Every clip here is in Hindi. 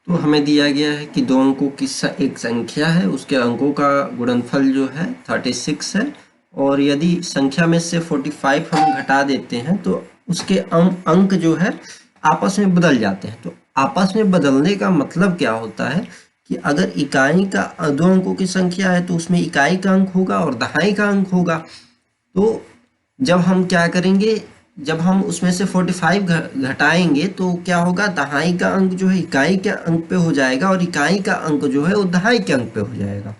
तो हमें दिया गया है कि दो अंकों की एक संख्या है, उसके अंकों का गुणनफल जो है 36 है। और यदि संख्या में से 45 हम घटा देते हैं तो उसके अंक जो है आपस में बदल जाते हैं। तो आपस में बदलने का मतलब क्या होता है कि अगर इकाई का दो अंकों की संख्या है तो उसमें इकाई का अंक होगा और दहाई का अंक होगा। तो जब हम क्या करेंगे, जब हम उसमें से 45 घटाएंगे तो क्या होगा, दहाई का अंक जो है इकाई के अंक पे हो जाएगा और इकाई का अंक जो है वो दहाई के अंक पे हो जाएगा।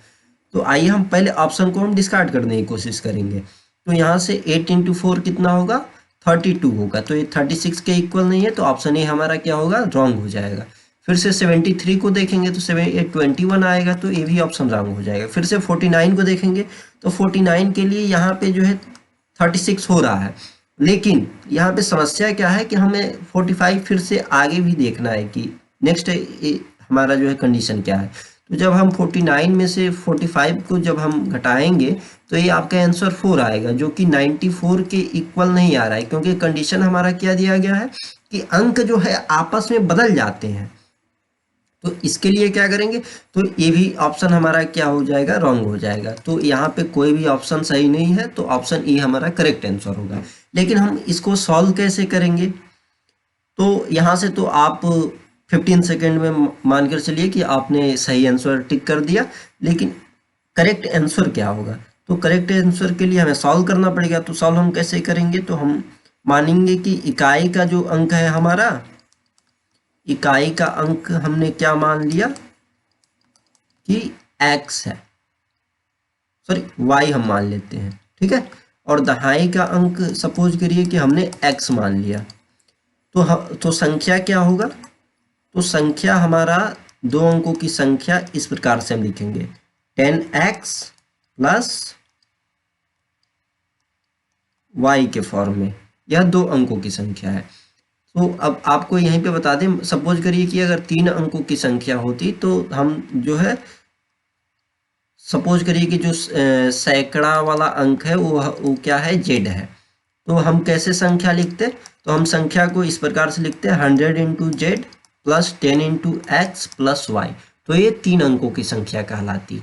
तो आइए हम पहले ऑप्शन को हम डिस्कार्ड करने की कोशिश करेंगे। तो यहाँ से 8 इंटू 4 कितना होगा, 32 होगा। तो ये 36 के इक्वल नहीं है, तो ऑप्शन ए हमारा क्या होगा, रॉन्ग हो जाएगा। फिर से 73 को देखेंगे तो 21 आएगा, तो ये भी ऑप्शन रॉन्ग हो जाएगा। फिर से 49 को देखेंगे तो 49 के लिए यहाँ पे जो है 36 हो रहा है, लेकिन यहाँ पे समस्या क्या है कि हमें 45 फिर से आगे भी देखना है कि नेक्स्ट हमारा जो है कंडीशन क्या है। तो जब हम 49 में से 45 को जब हम घटाएंगे तो ये आपका आंसर 4 आएगा, जो कि 94 के इक्वल नहीं आ रहा है, क्योंकि कंडीशन हमारा क्या दिया गया है कि अंक जो है आपस में बदल जाते हैं। तो इसके लिए क्या करेंगे, तो ये भी ऑप्शन हमारा क्या हो जाएगा, रॉन्ग हो जाएगा। तो यहाँ पे कोई भी ऑप्शन सही नहीं है, तो ऑप्शन ई हमारा करेक्ट आंसर होगा। लेकिन हम इसको सॉल्व कैसे करेंगे, तो यहाँ से तो आप 15 सेकेंड में मान कर चलिए कि आपने सही आंसर टिक कर दिया, लेकिन करेक्ट आंसर क्या होगा, तो करेक्ट आंसर के लिए हमें सॉल्व करना पड़ेगा। तो सॉल्व हम कैसे करेंगे, तो हम मानेंगे कि इकाई का जो अंक है हमारा, इकाई का अंक हमने क्या मान लिया कि x है, सॉरी y हम मान लेते हैं, ठीक है। और दहाई का अंक सपोज करिए कि हमने x मान लिया। तो संख्या क्या होगा, तो संख्या हमारा दो अंकों की संख्या इस प्रकार से हम लिखेंगे 10x प्लस y के फॉर्म में। यह दो अंकों की संख्या है। तो अब आपको यहीं पे बता दें, सपोज करिए कि अगर 3 अंकों की संख्या होती तो हम जो है सपोज करिए कि जो सैकड़ा वाला अंक है वो क्या है, जेड है। तो हम कैसे संख्या लिखते, तो हम संख्या को इस प्रकार से लिखते हैं 100 into Z plus 10 into X plus Y. तो ये 3 अंकों की संख्या कहलाती।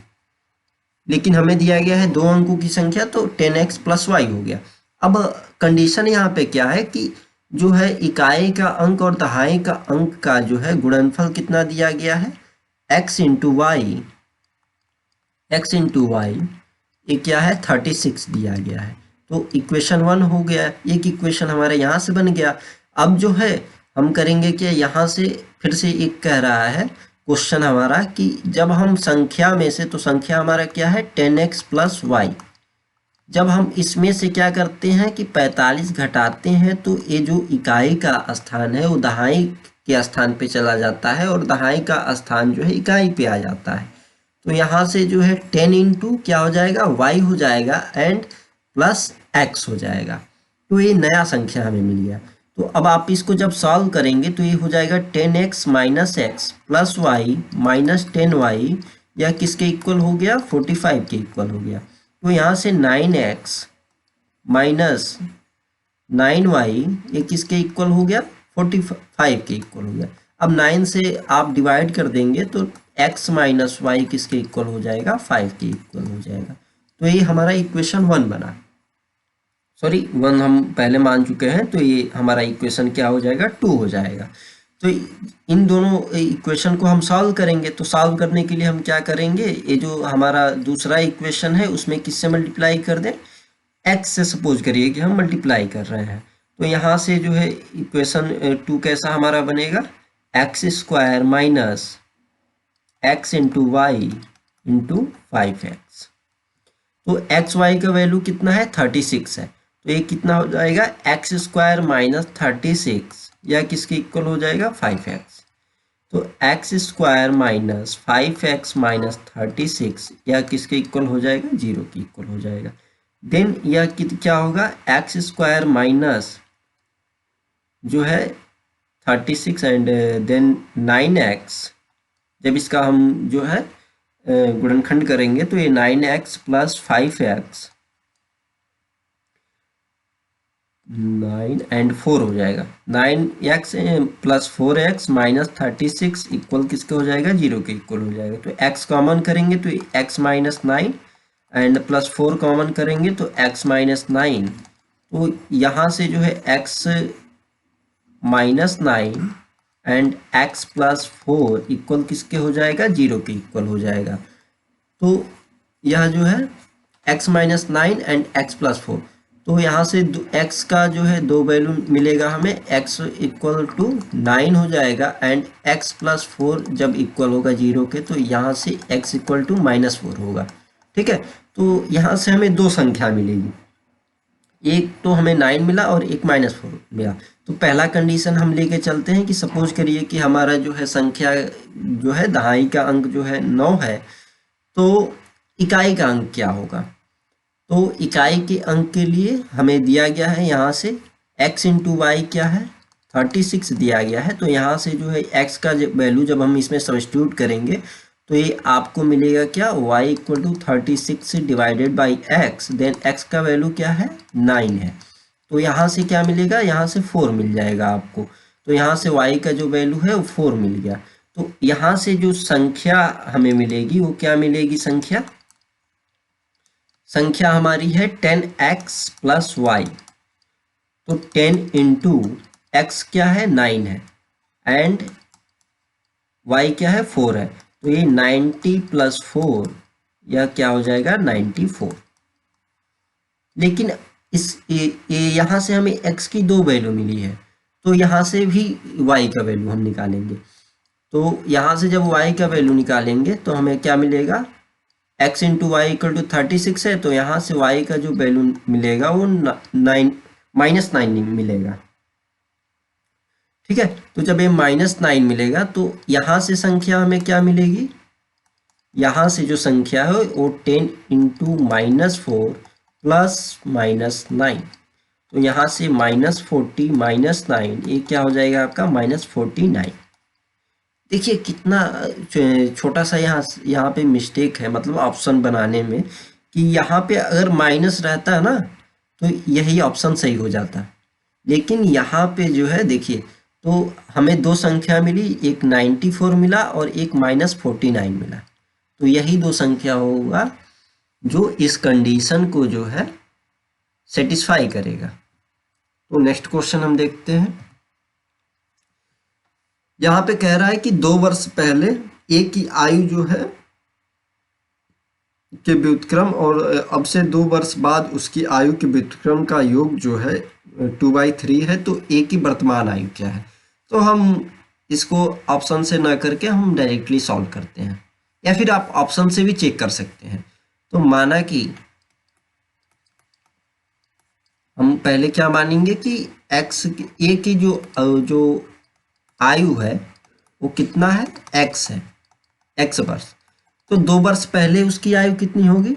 लेकिन हमें दिया गया है 2 अंकों की संख्या, तो 10x प्लस वाई हो गया। अब कंडीशन यहाँ पे क्या है कि जो है इकाई का अंक और दहाई का अंक का जो है गुणनफल कितना दिया गया है, x into Y, x into Y, ये क्या है 36 दिया गया है। तो इक्वेशन 1 हो गया, एक इक्वेशन हमारे यहाँ से बन गया। अब जो है हम करेंगे कि यहाँ से फिर से एक कह रहा है क्वेश्चन हमारा कि जब हम संख्या में से, तो संख्या हमारा क्या है 10x प्लस वाई, जब हम इसमें से क्या करते हैं कि 45 घटाते हैं तो ये जो इकाई का स्थान है वो दहाई के स्थान पे चला जाता है और दहाई का स्थान जो है इकाई पे आ जाता है। तो यहाँ से जो है 10 इंटू क्या हो जाएगा, y हो जाएगा एंड प्लस x हो जाएगा। तो ये नया संख्या हमें मिल गया। तो अब आप इसको जब सॉल्व करेंगे तो ये हो जाएगा 10x minus X plus Y minus 10y, यह किसके इक्वल हो गया, 45 के इक्वल हो गया। तो यहाँ से 9x माइनस 9y ये किसके इक्वल हो गया, 45 के इक्वल हो गया। अब 9 से आप डिवाइड कर देंगे तो x माइनस वाई किसके इक्वल हो जाएगा, 5 के इक्वल हो जाएगा। तो ये हमारा इक्वेशन 1 बना, सॉरी 1 हम पहले मान चुके हैं, तो ये हमारा इक्वेशन क्या हो जाएगा, 2 हो जाएगा। तो इन दोनों इक्वेशन को हम सॉल्व करेंगे। तो सॉल्व करने के लिए हम क्या करेंगे, ये जो हमारा दूसरा इक्वेशन है उसमें किससे मल्टीप्लाई कर दें, x से सपोज करिए कि हम मल्टीप्लाई कर रहे हैं। तो यहाँ से जो है इक्वेशन 2 कैसा हमारा बनेगा, X square minus X into Y into 5x। तो एक्स वाई का वैल्यू कितना है, 36 है। तो ये कितना हो जाएगा, एक्स स्क्वायर माइनस 36, या किसके इक्वल हो जाएगा, 5x। तो x square minus 5x minus 36 यह किसके इक्वल हो जाएगा, 0 के इक्वल हो जाएगा। देन यह क्या होगा, एक्स स्क्वायर माइनस जो है 36 एंड देन 9x, जब इसका हम जो है गुणनखंड करेंगे तो ये 9x प्लस 5x 9 एंड 4 हो जाएगा। 9x plus 4x minus 36 equal किसके हो जाएगा, 0 के इक्वल हो जाएगा। तो x कॉमन करेंगे तो x minus 9 and plus 4 common करेंगे तो x माइनस 9। तो यहाँ से जो है x minus 9 and x plus 4 equal किसके हो जाएगा, 0 के इक्वल हो जाएगा। तो यह जो है x minus 9 and x plus 4, तो यहाँ से x का जो है दो वैल्यू मिलेगा हमें, x इक्वल टू 9 हो जाएगा एंड x प्लस 4 जब इक्वल होगा 0 के तो यहाँ से x इक्वल टू माइनस 4 होगा। ठीक है, तो यहाँ से हमें दो संख्या मिलेगी, एक तो हमें 9 मिला और एक माइनस 4 मिला। तो पहला कंडीशन हम लेके चलते हैं कि सपोज करिए कि हमारा जो है संख्या जो है दहाई का अंक जो है 9 है, तो इकाई का अंक क्या होगा। तो इकाई के अंक के लिए हमें दिया गया है यहाँ से x इंटू वाई क्या है, 36 दिया गया है। तो यहाँ से जो है x का वैल्यू जब हम इसमें सब्स्टिट्यूट करेंगे तो ये आपको मिलेगा क्या, y equal to 36 divided by x, then x का वैल्यू क्या है, 9 है। तो यहाँ से क्या मिलेगा, यहाँ से 4 मिल जाएगा आपको। तो यहाँ से y का जो वैल्यू है वो 4 मिल गया। तो यहाँ से जो संख्या हमें मिलेगी वो क्या मिलेगी, संख्या हमारी है 10x प्लस वाई। तो 10 इंटू एक्स क्या है, 9 है एंड y क्या है, 4 है। तो ये 90 प्लस 4 यह क्या हो जाएगा, 94। लेकिन इस यहाँ से हमें x की दो वैल्यू मिली है, तो यहाँ से भी y का वैल्यू हम निकालेंगे। तो यहाँ से जब y का वैल्यू निकालेंगे तो हमें क्या मिलेगा, x into Y equal to 36 है, तो यहाँ से y का जो वैल्यू मिलेगा वो 9 माइनस 9 मिलेगा। ठीक है, तो जब ये -9 मिलेगा तो यहाँ से संख्या हमें क्या मिलेगी, यहाँ से जो संख्या है वो 10 इंटू -4 प्लस -9। तो यहाँ से -40 -9 ये क्या हो जाएगा आपका, -49। देखिए कितना छोटा सा यहाँ पे मिस्टेक है, मतलब ऑप्शन बनाने में, कि यहाँ पे अगर माइनस रहता है ना तो यही ऑप्शन सही हो जाता। लेकिन यहाँ पे जो है देखिए, तो हमें दो संख्या मिली, एक 94 मिला और एक -49 मिला। तो यही दो संख्या होगा जो इस कंडीशन को जो है सेटिस्फाई करेगा। तो नेक्स्ट क्वेश्चन हम देखते हैं। यहाँ पे कह रहा है कि 2 वर्ष पहले ए की आयु जो है के व्युत्क्रम और अब से 2 वर्ष बाद उसकी आयु के व्युत्क्रम का योग जो है 2/3 है, तो ए की वर्तमान आयु क्या है। तो हम इसको ऑप्शन से ना करके हम डायरेक्टली सॉल्व करते हैं, या फिर आप ऑप्शन से भी चेक कर सकते हैं। तो माना कि हम पहले क्या मानेंगे कि एक्स ए की जो आयु है वो कितना है, एक्स है, एक्स वर्ष। तो 2 वर्ष पहले उसकी आयु कितनी होगी,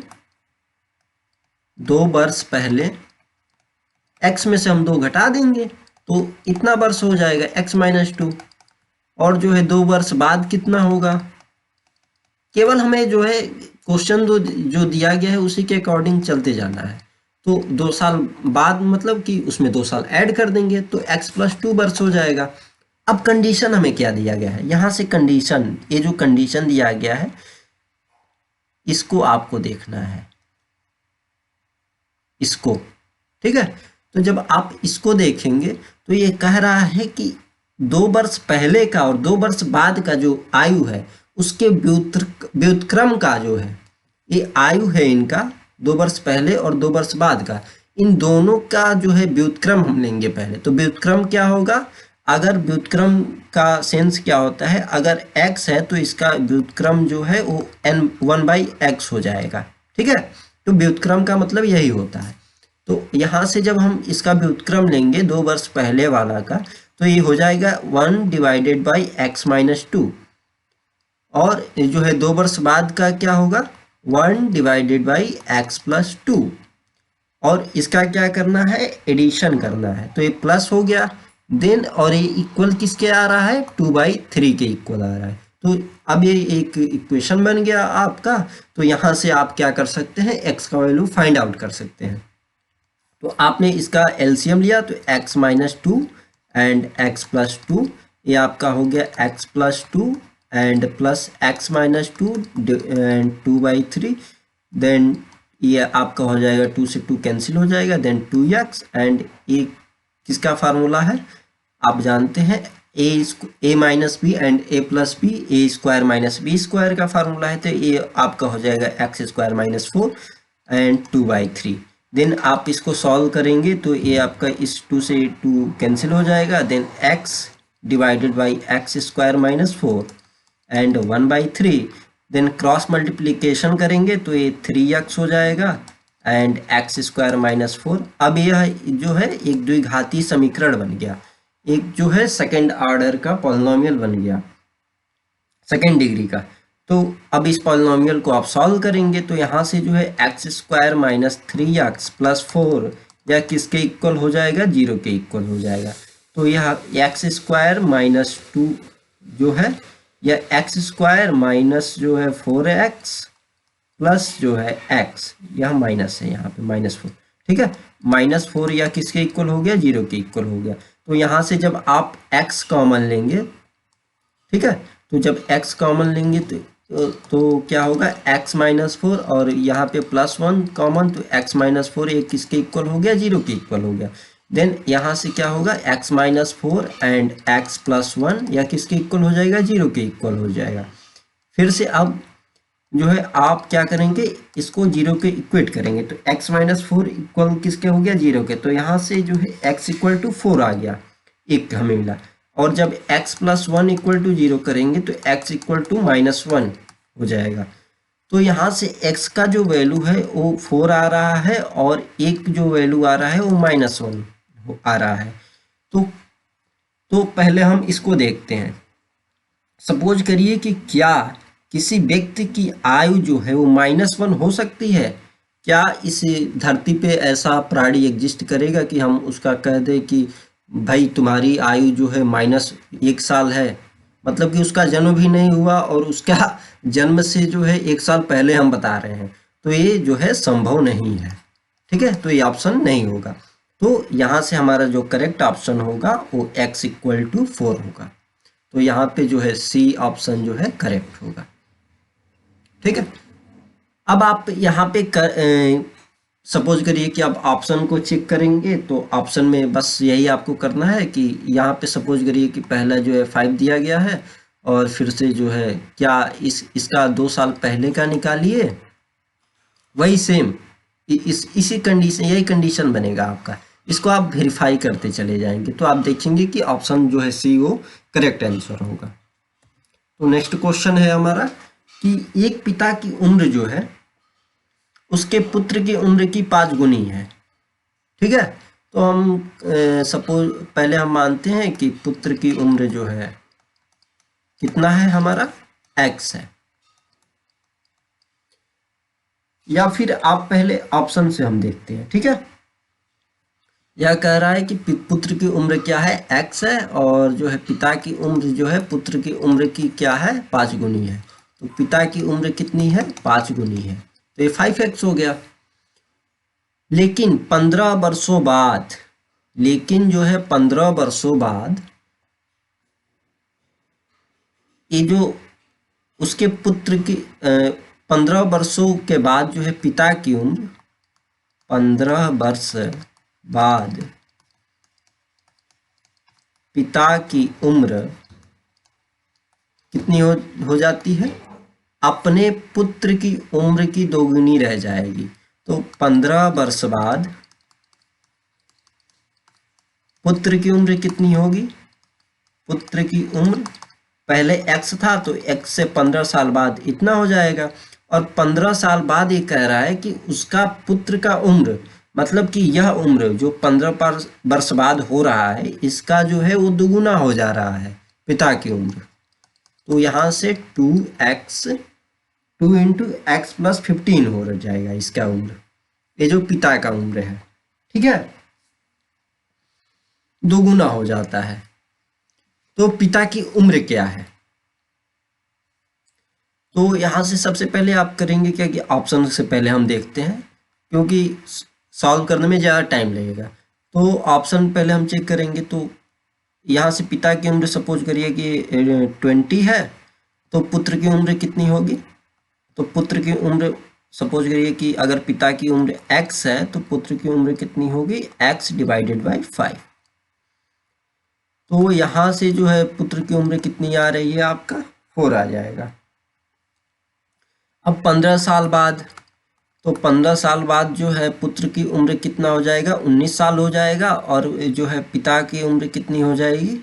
2 वर्ष पहले x में से हम 2 घटा देंगे तो इतना वर्ष हो जाएगा x-2। और जो है 2 वर्ष बाद कितना होगा, केवल हमें जो है क्वेश्चन जो दिया गया है उसी के अकॉर्डिंग चलते जाना है। तो 2 साल बाद मतलब कि उसमें 2 साल ऐड कर देंगे तो x+2 वर्ष हो जाएगा। अब कंडीशन हमें क्या दिया गया है, यहाँ से कंडीशन, ये जो कंडीशन दिया गया है इसको आपको देखना है, इसको। ठीक है, तो जब आप इसको देखेंगे तो ये कह रहा है कि 2 वर्ष पहले का और 2 वर्ष बाद का जो आयु है उसके व्युत्क्रम का जो है, ये आयु है इनका 2 वर्ष पहले और 2 वर्ष बाद का, इन दोनों का जो है व्युत्क्रम हम लेंगे पहले। तो व्युत्क्रम क्या होगा, अगर व्युत्क्रम का सेंस क्या होता है, अगर x है तो इसका व्युत्क्रम जो है वो n1/x हो जाएगा। ठीक है, तो व्युत्क्रम का मतलब यही होता है। तो यहाँ से जब हम इसका व्युत्क्रम लेंगे 2 वर्ष पहले वाला का, तो ये हो जाएगा 1 डिवाइडेड बाई x-2, और जो है 2 वर्ष बाद का क्या होगा, 1 डिवाइडेड बाई x+2, और इसका क्या करना है, एडिशन करना है। तो ये प्लस हो गया देन, और ये इक्वल किसके आ रहा है, 2/3 के इक्वल आ रहा है। तो अब ये एक इक्वेशन बन गया आपका। तो यहाँ से आप क्या कर सकते हैं, x का वैल्यू फाइंड आउट कर सकते हैं। तो आपने इसका एलसीएम लिया तो x minus two and x plus two, ये आपका हो गया x plus two and plus x minus two and 2/3, then ये आपका हो जाएगा 2 से 2 कैंसिल हो जाएगा, देन 2x एंड ये किसका फार्मूला है आप जानते हैं, a minus b and a plus b, a square minus b square का फार्मूला है, तो ये आपका हो जाएगा x square minus 4 and 2/3। Then आप इसको सॉल्व करेंगे तो ये आपका इस 2 से 2 कैंसिल हो जाएगा, then x divided by X square minus 4 and 1/3, then cross multiplication करेंगे तो ये 3x हो जाएगा एंड एक्स स्क्वायर माइनस 4। अब यह जो है एक द्विघाती समीकरण बन गया, एक जो है सेकेंड ऑर्डर का पॉलिनोमियल बन गया, सेकेंड डिग्री का। तो अब इस पॉलिनोमियल को आप सॉल्व करेंगे तो यहाँ से जो है x square minus 3x plus 4 यह किसके इक्वल हो जाएगा, 0 के इक्वल हो जाएगा। तो यह एक्स स्क्वायर माइनस 2 जो है, यह एक्स स्क्वायर माइनस जो है 4x प्लस जो है x, यह माइनस है यहाँ पे -4, ठीक है, -4 यह किसके इक्वल हो गया, 0 के इक्वल हो गया। तो यहाँ से जब आप x कॉमन लेंगे, ठीक है, तो जब x कॉमन लेंगे तो क्या होगा, x -4 और यहाँ पे +1 कॉमन, तो x -4 ये किसके इक्वल हो गया, 0 के इक्वल हो गया। देन यहाँ से क्या होगा, x -4 एंड x प्लस 1 या किसके इक्वल हो जाएगा, 0 के इक्वल हो जाएगा। फिर से अब जो है आप क्या करेंगे, इसको 0 के इक्वेट करेंगे, तो x -4 इक्वल किसके हो गया, 0 के, तो यहाँ से जो है x इक्वल टू 4 आ गया, एक हमें मिला। और जब x प्लस 1 इक्वल टू 0 करेंगे तो x इक्वल टू -1 हो जाएगा। तो यहाँ से x का जो वैल्यू है वो 4 आ रहा है और एक जो वैल्यू आ रहा है वो -1 आ रहा है। तो पहले हम इसको देखते हैं। सपोज करिए कि क्या किसी व्यक्ति की आयु जो है वो -1 हो सकती है, क्या इस धरती पे ऐसा प्राणी एग्जिस्ट करेगा कि हम उसका कह दें कि भाई तुम्हारी आयु जो है -1 साल है, मतलब कि उसका जन्म भी नहीं हुआ और उसका जन्म से जो है 1 साल पहले हम बता रहे हैं, तो ये जो है संभव नहीं है, ठीक है, तो ये ऑप्शन नहीं होगा। तो यहाँ से हमारा जो करेक्ट ऑप्शन होगा वो x इक्वल टू 4 होगा। तो यहाँ पे जो है सी ऑप्शन जो है करेक्ट होगा, ठीक है। अब आप यहाँ पे सपोज करिए कि आप ऑप्शन को चेक करेंगे, तो ऑप्शन में बस यही आपको करना है कि यहाँ पे सपोज करिए कि पहला जो है 5 दिया गया है और फिर से जो है क्या इसका 2 साल पहले का निकालिए, वही सेम इसी कंडीशन, यही कंडीशन बनेगा आपका। इसको आप वेरीफाई करते चले जाएंगे तो आप देखेंगे कि ऑप्शन जो है सी वो करेक्ट आंसर होगा। तो नेक्स्ट क्वेश्चन है हमारा कि एक पिता की उम्र जो है उसके पुत्र की उम्र की 5 गुनी है, ठीक है। तो हम सपोज पहले हम मानते हैं कि पुत्र की उम्र जो है कितना है हमारा, x है, या फिर आप पहले ऑप्शन से हम देखते हैं, ठीक है। यह कह रहा है कि पुत्र की उम्र क्या है, x है, और जो है पिता की उम्र जो है पुत्र की उम्र की क्या है, 5 गुनी है। तो पिता की उम्र कितनी है, 5 गुनी है, तो ये 5x हो गया। लेकिन 15 वर्षों बाद, लेकिन जो है 15 वर्षों बाद ये जो उसके पुत्र की 15 वर्षों के बाद जो है पिता की उम्र, 15 वर्ष बाद पिता की उम्र कितनी हो जाती है, अपने पुत्र की उम्र की 2 गुनी रह जाएगी। तो 15 वर्ष बाद पुत्र की उम्र कितनी होगी, पुत्र की उम्र पहले x था तो x से 15 साल बाद इतना हो जाएगा, और 15 साल बाद ये कह रहा है कि उसका पुत्र का उम्र, मतलब कि यह उम्र जो 15 वर्ष बाद हो रहा है इसका जो है वो दुगुना हो जा रहा है पिता की उम्र। तो यहाँ से 2x 2 इंटू एक्स प्लस 15 हो जाएगा इसका उम्र, ये जो पिता का उम्र है, ठीक है, दोगुना हो जाता है। तो पिता की उम्र क्या है, तो यहाँ से सबसे पहले आप करेंगे क्या कि ऑप्शन से पहले हम देखते हैं, क्योंकि सॉल्व करने में ज़्यादा टाइम लगेगा। तो ऑप्शन पहले हम चेक करेंगे। तो यहाँ से पिता की उम्र सपोज करिए कि 20 है, तो पुत्र की उम्र कितनी होगी? तो पुत्र की उम्र सपोज करिए कि अगर पिता की उम्र x है तो पुत्र की उम्र कितनी होगी? x divided by 5। तो यहाँ से जो है पुत्र की उम्र कितनी आ रही है? आपका 4 आ जाएगा। अब 15 साल बाद, तो 15 साल बाद जो है पुत्र की उम्र कितना हो जाएगा? 19 साल हो जाएगा। और जो है पिता की उम्र कितनी हो जाएगी?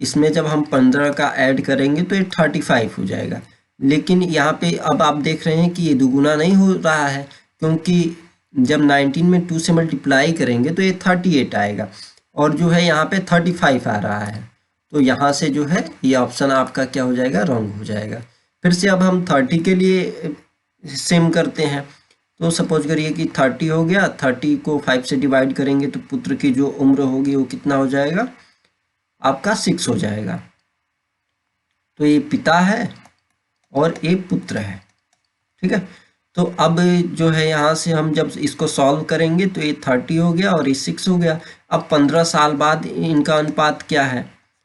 इसमें जब हम 15 का ऐड करेंगे तो ये 35 हो जाएगा। लेकिन यहाँ पे अब आप देख रहे हैं कि ये दुगुना नहीं हो रहा है, क्योंकि जब 19 में 2 से मल्टीप्लाई करेंगे तो ये 38 आएगा, और जो है यहाँ पे 35 आ रहा है। तो यहाँ से जो है ये ऑप्शन आपका क्या हो जाएगा? रॉन्ग हो जाएगा। फिर से अब हम 30 के लिए सेम करते हैं। तो सपोज करिए कि 30 हो गया, 30 को 5 से डिवाइड करेंगे तो पुत्र की जो उम्र होगी वो कितना हो जाएगा? आपका 6 हो जाएगा। तो ये पिता है और ये पुत्र है, ठीक है। तो अब जो है यहाँ से हम जब इसको सॉल्व करेंगे तो ये 30 हो गया और ये 6 हो गया। अब 15 साल बाद इनका अनुपात क्या है?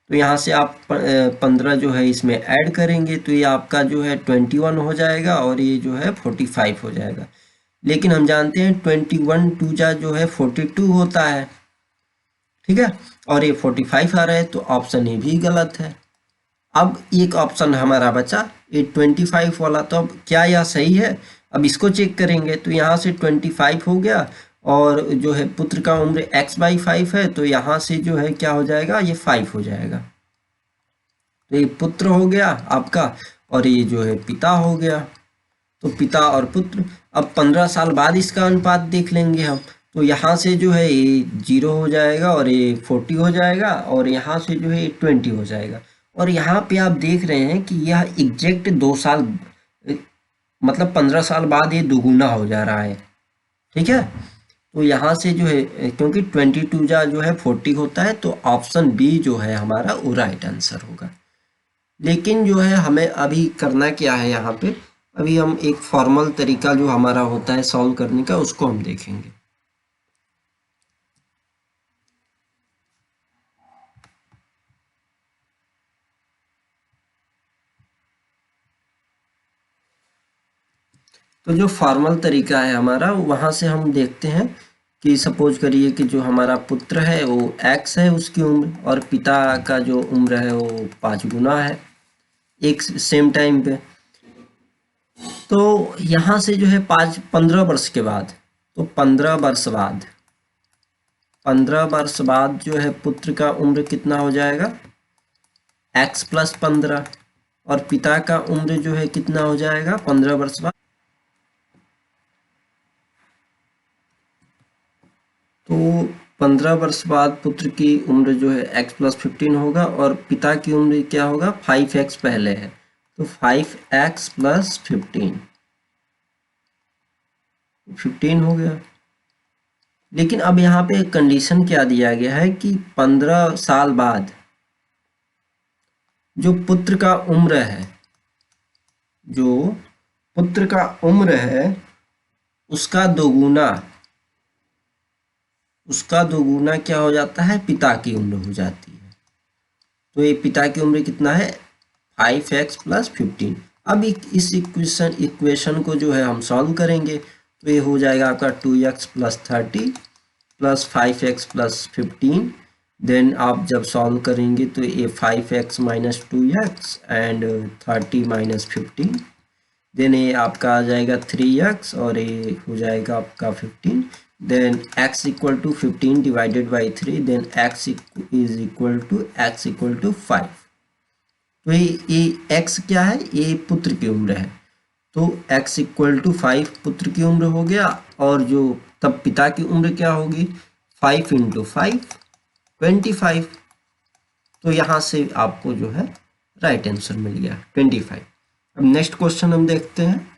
तो यहाँ से आप 15 जो है इसमें ऐड करेंगे तो ये आपका जो है 21 हो जाएगा और ये जो है 45 हो जाएगा। लेकिन हम जानते हैं 21 टू जा जो है 42 होता है, ठीक है, और ये 45 आ रहा है, तो ऑप्शन ए भी गलत है। अब एक ऑप्शन हमारा बचा ये 25 वाला। तो अब क्या यह सही है? अब इसको चेक करेंगे। तो यहाँ से 25 हो गया और जो है पुत्र का उम्र x/5 है, तो यहाँ से जो है क्या हो जाएगा? ये 5 हो जाएगा। तो ये पुत्र हो गया आपका और ये जो है पिता हो गया। तो पिता और पुत्र। अब 15 साल बाद इसका अनुपात देख लेंगे हम। तो यहाँ से जो है ये 0 हो जाएगा और ये 40 हो जाएगा और यहाँ से जो है ये 20 हो जाएगा। और यहाँ पे आप देख रहे हैं कि यह एग्जैक्ट 2 साल, मतलब 15 साल बाद ये दुगुना हो जा रहा है, ठीक है। तो यहाँ से जो है क्योंकि 22 जा जो है 40 होता है, तो ऑप्शन बी जो है हमारा वो राइट आंसर होगा। लेकिन जो है हमें अभी करना क्या है यहाँ पे? अभी हम एक फॉर्मल तरीका जो हमारा होता है सॉल्व करने का उसको हम देखेंगे। तो जो फॉर्मल तरीका है हमारा वहाँ से हम देखते हैं कि सपोज करिए कि जो हमारा पुत्र है वो x है उसकी उम्र, और पिता का जो उम्र है वो 5 गुना है एक सेम टाइम पे। तो यहाँ से जो है 15 वर्ष के बाद, तो 15 वर्ष बाद जो है पुत्र का उम्र कितना हो जाएगा? x + 15, और पिता का उम्र जो है कितना हो जाएगा 15 वर्ष बाद? तो 15 वर्ष बाद पुत्र की उम्र जो है x + 15 होगा और पिता की उम्र क्या होगा? 5x पहले है, तो 5x + 15 हो गया। लेकिन अब यहाँ पे एक कंडीशन क्या दिया गया है कि 15 साल बाद जो पुत्र का उम्र है, जो पुत्र का उम्र है उसका दोगुना क्या हो जाता है? पिता की उम्र हो जाती है। तो ये पिता की उम्र कितना है? 5x + 15। अब इस इक्वेशन को जो है हम सॉल्व करेंगे तो ये हो जाएगा आपका 2x + 30 + 5x + 15। देन आप जब सॉल्व करेंगे तो ये 5x - 2x एंड 30 - 15। देन ये आपका आ जाएगा 3x और ये हो जाएगा आपका 15। Then x = 15 divided by 3, then x = 5। तो ये x क्या है? ये पुत्र की उम्र है, तो x = 5 पुत्र की उम्र हो गया। और जो तब पिता की उम्र क्या होगी? 5 × 5 25। तो यहाँ से आपको जो है राइट आंसर मिल गया 25। अब नेक्स्ट क्वेश्चन हम देखते हैं।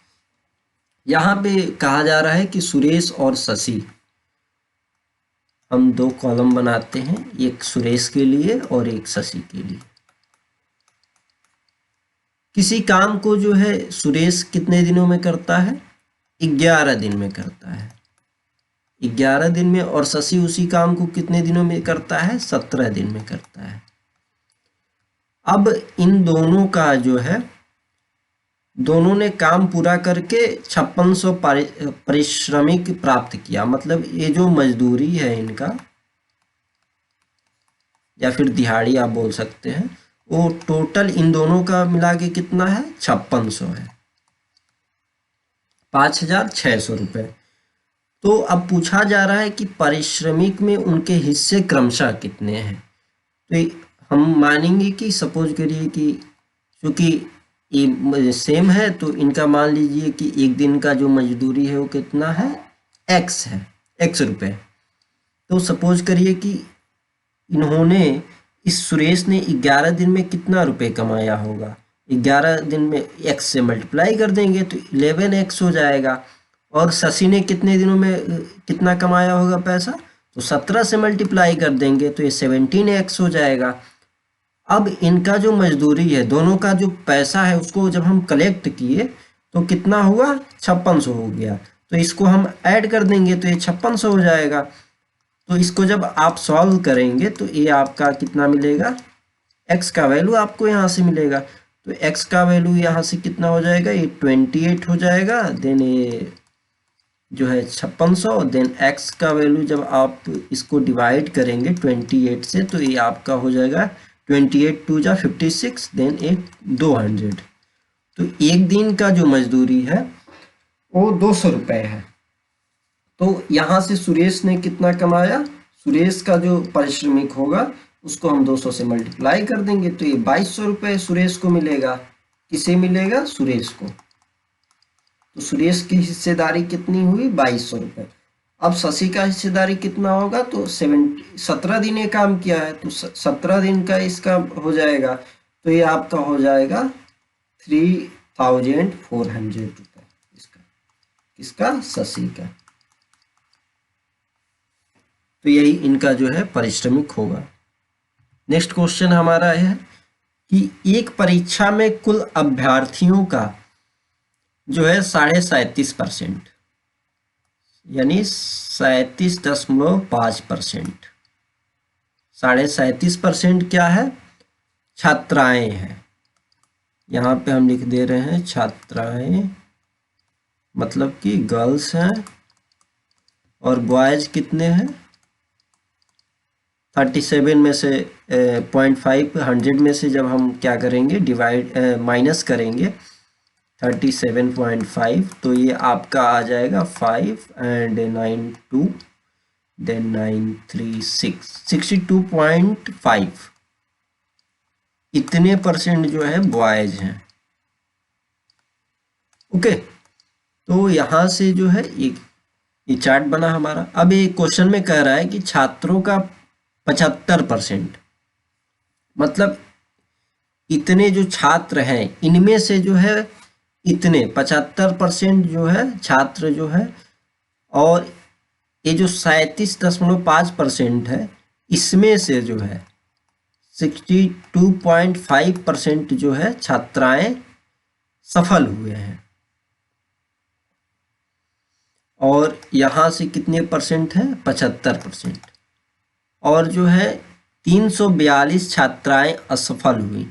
यहाँ पे कहा जा रहा है कि सुरेश और शशि, हम 2 कॉलम बनाते हैं, एक सुरेश के लिए और एक शशि के लिए। किसी काम को जो है सुरेश कितने दिनों में करता है? 11 दिन में करता है। 11 दिन में, और शशि उसी काम को कितने दिनों में करता है? 17 दिन में करता है। अब इन दोनों का जो है, दोनों ने काम पूरा करके 5600 पारिश्रमिक प्राप्त किया। मतलब ये जो मजदूरी है इनका, या फिर दिहाड़ी आप बोल सकते हैं, वो टोटल इन दोनों का मिला के कितना है? 5600 है, 5600 रुपये। तो अब पूछा जा रहा है कि पारिश्रमिक में उनके हिस्से क्रमशः कितने हैं। तो हम मानेंगे कि सपोज करिए कि चूँकि ये सेम है, तो इनका मान लीजिए कि एक दिन का जो मजदूरी है वो कितना है? x है, x रुपये। तो सपोज करिए कि इन्होंने, इस सुरेश ने 11 दिन में कितना रुपए कमाया होगा? 11 दिन में x से मल्टीप्लाई कर देंगे तो 11x हो जाएगा। और शशि ने कितने दिनों में कितना कमाया होगा पैसा? तो 17 से मल्टीप्लाई कर देंगे तो ये 17x हो जाएगा। अब इनका जो मजदूरी है, दोनों का जो पैसा है, उसको जब हम कलेक्ट किए तो कितना हुआ? 5600 हो गया। तो इसको हम ऐड कर देंगे तो ये 5600 हो जाएगा। तो इसको जब आप सॉल्व करेंगे तो ये आपका कितना मिलेगा? x का वैल्यू आपको यहाँ से मिलेगा। तो x का वैल्यू यहाँ से कितना हो जाएगा? ये 28 हो जाएगा। देन ये जो है 5600, देन x का वैल्यू जब आप इसको डिवाइड करेंगे 28 से तो ये आपका हो जाएगा 28 2 जा 56, देन एक 200। तो एक दिन का जो मजदूरी है वो 200 रुपये है। तो यहाँ से सुरेश ने कितना कमाया? सुरेश का जो पारिश्रमिक होगा उसको हम 200 से मल्टीप्लाई कर देंगे तो ये 2200 रुपये सुरेश को मिलेगा। किसे मिलेगा? सुरेश को। तो सुरेश की हिस्सेदारी कितनी हुई? 2200 रुपये। अब शशि का हिस्सेदारी कितना होगा? तो 17 दिन ये काम किया है तो 17 दिन का इसका हो जाएगा। तो ये आपका हो जाएगा 3400 रुपये इसका, किसका? शशि का। तो यही इनका जो है पारिश्रमिक होगा। नेक्स्ट क्वेश्चन हमारा है कि एक परीक्षा में कुल अभ्यर्थियों का जो है 37.5%, यानी 37.5%। 37.5% क्या है? छात्राएं हैं। यहाँ पे हम लिख दे रहे हैं छात्राएं, मतलब कि गर्ल्स हैं। और बॉयज कितने हैं? 37 में से 0.5, 100 में से जब हम क्या करेंगे? डिवाइड माइनस करेंगे 37.5, तो ये आपका आ जाएगा 5 एंड 9 2, देन 9 3 6, 62.5। इतने परसेंट जो है बॉयज हैं। ओके, तो यहाँ से जो है ये चार्ट बना हमारा। अब ये क्वेश्चन में कह रहा है कि छात्रों का 75%, मतलब इतने जो छात्र हैं इनमें से जो है इतने 75% जो है छात्र जो है, और ये जो 37.5% है इसमें से जो है 62.5% जो है छात्राएं सफल हुए हैं। और यहाँ से कितने परसेंट है? 75%। और जो है 342 छात्राएं असफल हुई।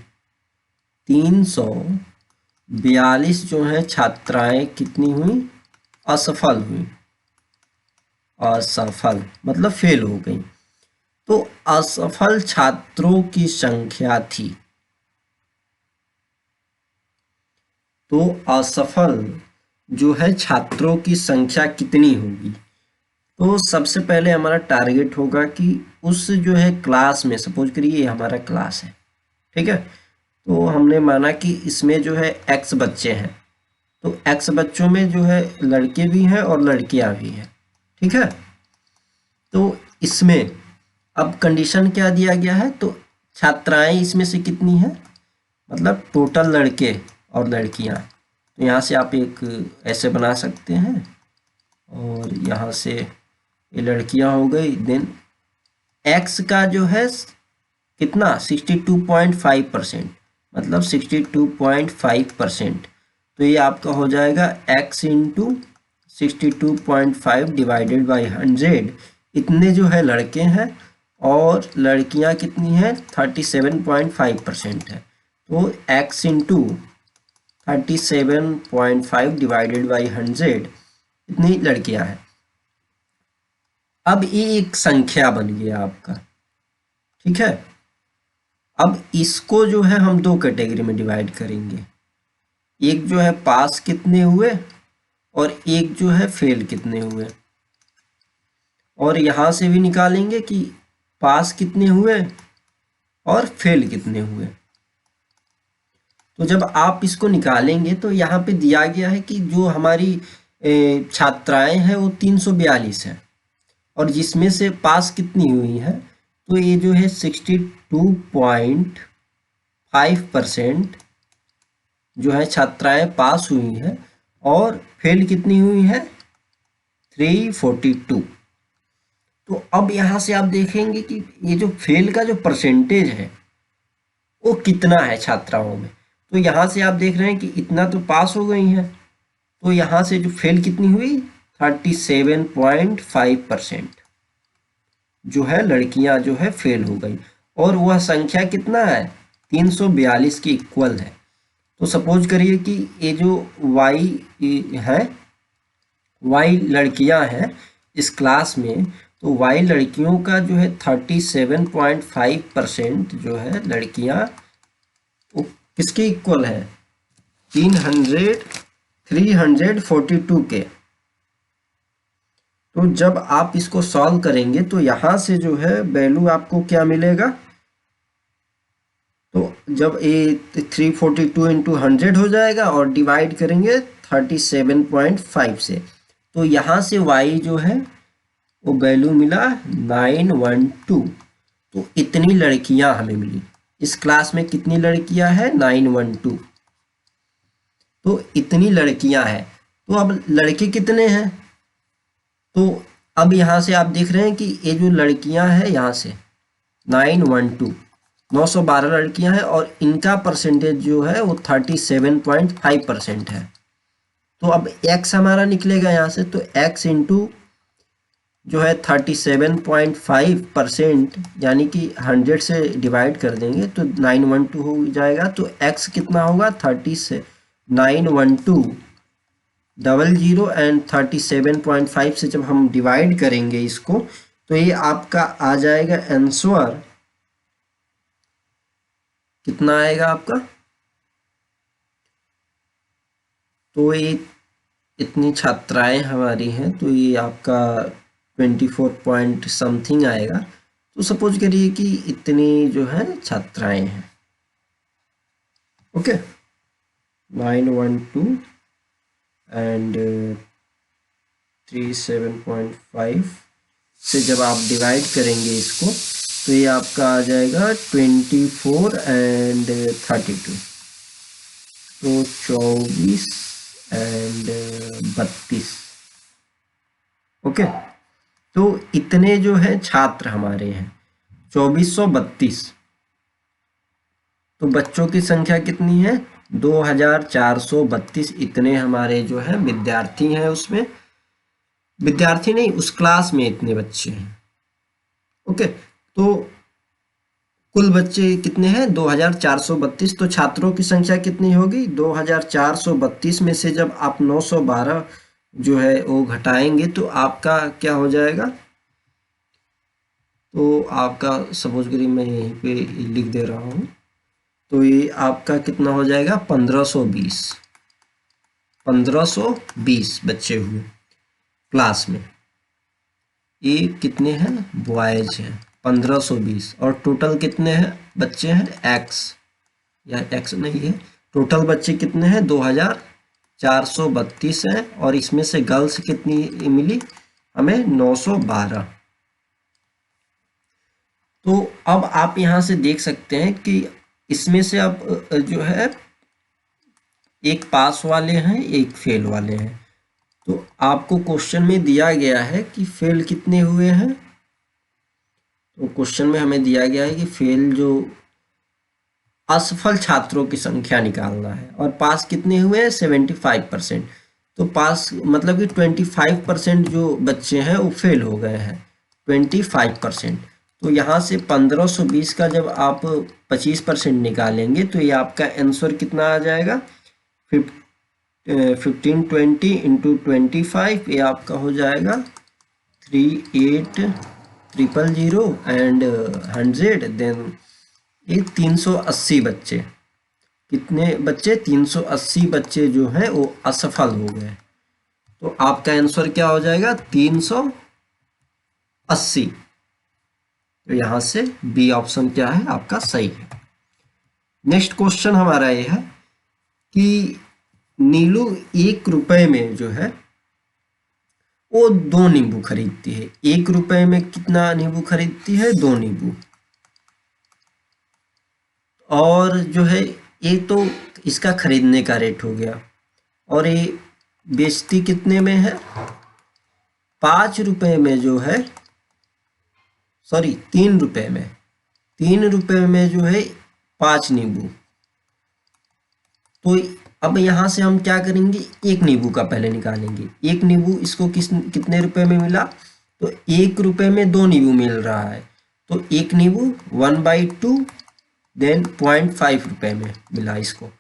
342 जो है छात्राएं कितनी हुई? असफल हुई। असफल मतलब फेल हो गई। तो असफल छात्रों की संख्या थी, तो असफल जो है छात्रों की संख्या कितनी होगी? तो सबसे पहले हमारा टारगेट होगा कि उस जो है क्लास में, सपोज करिए ये हमारा क्लास है, ठीक है। तो हमने माना कि इसमें जो है x बच्चे हैं, तो x बच्चों में जो है लड़के भी हैं और लड़कियां भी हैं, ठीक है। तो इसमें अब कंडीशन क्या दिया गया है? तो छात्राएं इसमें से कितनी है? मतलब टोटल लड़के और लड़कियां। तो यहाँ से आप एक ऐसे बना सकते हैं, और यहाँ से ये लड़कियां हो गई। देन x का जो है कितना? 62.5%, मतलब 62.5%। तो ये आपका हो जाएगा x इंटू 62.5 डिवाइडेड बाई 100, इतने जो है लड़के हैं और लड़कियां कितनी हैं 37.5% है। तो x इंटू 37.5 डिवाइडेड बाई 100 इतनी लड़कियां हैं। अब ये एक संख्या बन गया आपका, ठीक है। अब इसको जो है हम दो कैटेगरी में डिवाइड करेंगे, एक जो है पास कितने हुए और एक जो है फेल कितने हुए, और यहां से भी निकालेंगे कि पास कितने हुए और फेल कितने हुए। तो जब आप इसको निकालेंगे तो यहाँ पे दिया गया है कि जो हमारी छात्राएं हैं वो 342 है, और जिसमें से पास कितनी हुई है, तो ये जो है 62.5% जो है छात्राएं पास हुई हैं, और फेल कितनी हुई है 342। तो अब यहाँ से आप देखेंगे कि ये जो फेल का जो परसेंटेज है वो कितना है छात्राओं में। तो यहाँ से आप देख रहे हैं कि इतना तो पास हो गई हैं, तो यहाँ से जो फेल कितनी हुई 37.5% जो है लड़कियां जो है फेल हो गई, और वह संख्या कितना है 342 के इक्वल है। तो सपोज करिए कि ये जो y है, y लड़कियां हैं इस क्लास में, तो y लड़कियों का जो है 37.5% जो है लड़कियां वो किसके इक्वल है 342 के। तो जब आप इसको सॉल्व करेंगे तो यहां से जो है वैल्यू आपको क्या मिलेगा, तो जब ये 342 इंटू 100 हो जाएगा और डिवाइड करेंगे 37.5 से, तो यहाँ से y जो है वो वैल्यू मिला 912। तो इतनी लड़कियां हमें मिली। इस क्लास में कितनी लड़कियां हैं 912, तो इतनी लड़कियां हैं। तो अब लड़के कितने हैं, तो अब यहाँ से आप देख रहे हैं कि ये जो लड़कियां हैं यहाँ से 912 लड़कियां हैं, और इनका परसेंटेज जो है वो 37.5% है। तो अब x हमारा निकलेगा यहाँ से, तो x इंटू जो है 37.5% यानी कि 100 से डिवाइड कर देंगे तो 912 हो जाएगा। तो x कितना होगा 912 00 एंड 37.5 से जब हम डिवाइड करेंगे इसको, तो ये आपका आ जाएगा आंसर कितना आएगा आपका, तो ये इतनी छात्राएं हमारी हैं, तो ये आपका 24 पॉइंट समथिंग आएगा। तो सपोज करिए कि इतनी जो है छात्राएं हैं, ओके 912 एंड 37.5 से जब आप डिवाइड करेंगे इसको, तो ये आपका आ जाएगा 24 एंड 32, तो 24 एंड 32, ओके। तो इतने जो है छात्र हमारे हैं 2432। तो बच्चों की संख्या कितनी है 2432, इतने हमारे जो है विद्यार्थी हैं, उसमें विद्यार्थी नहीं उस क्लास में इतने बच्चे हैं, ओके। तो कुल बच्चे कितने हैं 2432, तो छात्रों की संख्या कितनी होगी 2432 में से जब आप 912 जो है वो घटाएंगे तो आपका क्या हो जाएगा, तो आपका सपोज करिए मैं यहीं पे लिख दे रहा हूँ, तो ये आपका कितना हो जाएगा 1520 बच्चे हुए क्लास में। ये कितने हैं बॉयज हैं 1520, और टोटल कितने हैं बच्चे हैं x, या x नहीं है, टोटल बच्चे कितने हैं 2432 हैं, और इसमें से गर्ल्स कितनी मिली हमें 912। तो अब आप यहाँ से देख सकते हैं कि इसमें से अब जो है एक पास वाले हैं एक फेल वाले हैं। तो आपको क्वेश्चन में दिया गया है कि फेल कितने हुए हैं, तो क्वेश्चन में हमें दिया गया है कि फेल जो असफल छात्रों की संख्या निकालना है, और पास कितने हुए हैं 75%। तो पास मतलब कि 25% जो बच्चे हैं वो फेल हो गए हैं, 25%। तो यहाँ से 1520 का जब आप 25% निकालेंगे तो ये आपका आंसर कितना आ जाएगा, 1520 इंटू 25, ये आपका हो जाएगा 38,000 एंड 100। देन ये 380 बच्चे, कितने बच्चे, 380 बच्चे जो हैं वो असफल हो गए। तो आपका आंसर क्या हो जाएगा, 380। तो यहां से बी ऑप्शन क्या है आपका सही है। नेक्स्ट क्वेश्चन हमारा ये है कि नीलू 1 रुपए में जो है वो 2 नींबू खरीदती है। 1 रुपए में कितना नींबू खरीदती है, 2 नींबू। और जो है ये तो इसका खरीदने का रेट हो गया, और ये बेचती कितने में है, 5 रुपए में जो है, सॉरी 3 रुपए में, 3 रुपए में जो है 5 नींबू। तो अब यहाँ से हम क्या करेंगे, 1 नींबू का पहले निकालेंगे। 1 नींबू इसको कितने रुपए में मिला, तो 1 रुपए में 2 नींबू मिल रहा है, तो 1 नींबू 1/2, देन 0.5 रुपए में मिला इसको।